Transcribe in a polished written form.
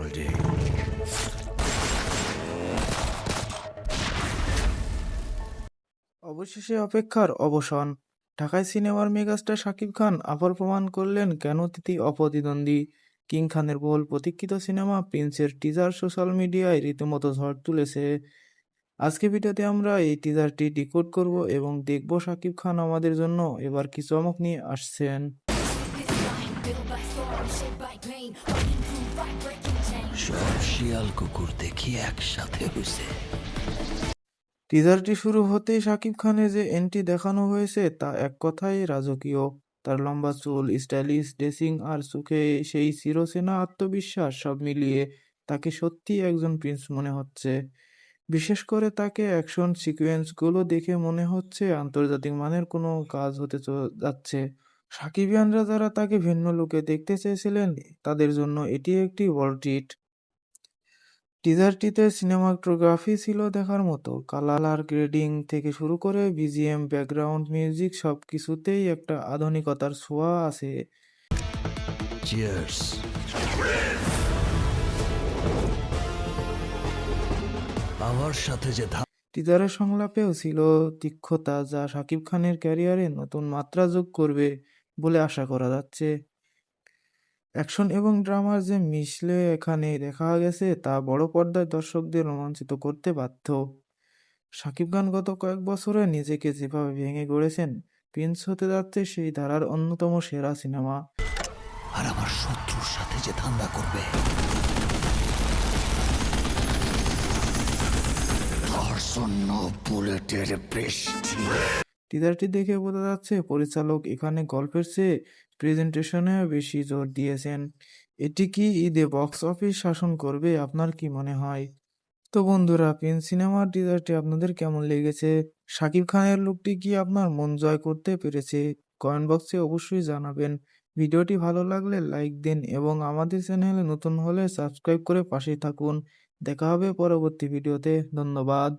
all day. অবশেষে অপেক্ষার অবসান। ঢাকায় সিনেমার মেগাস্টার শাকিব খান আবার প্রমাণ করলেন কেন তিনি অপ্রতিদ্বন্দ্বী। কিং খানের বহুল প্রতীক্ষিত সিনেমা প্রিন্সের টিজার সোশ্যাল মিডিয়ায় রীতিমতো ঝড় তুলেছে। আজকে ভিডিওতে আমরা এই টিজারটি ডিকোড করব এবং দেখব শাকিব খান আমাদের জন্য এবার কি চমক নিয়ে আসছেন। সব শিয়াল কুকুর দেখি একসাথে হইছে। টিজারটি শুরু হতেই শাকিব খানের যে এন্ট্রি দেখানো হয়েছে তা এক কথায় রাজকীয়। তার লম্বা চুল, স্টাইলিশ ড্রেসিং আর চোখে সেই চিরচেনা আত্মবিশ্বাস সব মিলিয়ে তাকে সত্যিই একজন প্রিন্স মনে হচ্ছে। বিশেষ করে তাকে অ্যাকশন সিকোয়েন্সগুলো দেখে মনে হচ্ছে আন্তর্জাতিক মানের কোনো কাজ হতে যাচ্ছে। সাকিবিয়ানরা যারা তাকে ভিন্ন লুকে দেখতে চেয়েছিলেন তাদের জন্য এটি একটি বড় ট্রিট। টিজারটিতে সিনেমাটোগ্রাফি ছিল দেখার মতো। কালার গ্রেডিং থেকে শুরু করে বিজিএম, ব্যাকগ্রাউন্ড মিউজিক সবকিছুতেই একটা আধুনিকতার ছোঁয়া আছে। চিয়ার্স। আমার সাথে যে টিজারের সংলাপেও ছিল তীক্ষ্ণতা যা শাকিব খানের ক্যারিয়ারে নতুন মাত্রা যোগ করবে বলে আশা করা যাচ্ছে। অ্যাকশন এবং ড্রামার যে মিশলে এখানে দেখা গেছে তা বড় পর্দায় দর্শকদের রোমাঞ্চিত করতে বাধ্য। শাকিব খান গত কয়েক বছরে নিজেকে যেভাবে ভেঙে গড়েছেন, প্রিন্স হতে যাচ্ছে সেই ধারার অন্যতম সেরা সিনেমা। আর আমার শত্রুর সাথে যে ধান্দা করবে তার জন্য বুলেটের বৃষ্টি। টিজারটি দেখে বোঝা যাচ্ছে পরিচালক এখানে গল্পের চেয়ে প্রেজেন্টেশনে বেশি জোর দিয়েছেন। এটি কি ঈদে বক্স অফিস শাসন করবে, আপনার কি মনে হয়? তো বন্ধুরা, প্রিন্স সিনেমার টিজারটি আপনাদের কেমন লেগেছে? শাকিব খানের লুকটি কি আপনার মন জয় করতে পেরেছে? কমেন্ট বক্সে অবশ্যই জানাবেন। ভিডিওটি ভালো লাগলে লাইক দিন এবং আমাদের চ্যানেলে নতুন হলে সাবস্ক্রাইব করে পাশেই থাকুন। দেখা হবে পরবর্তী ভিডিওতে। ধন্যবাদ।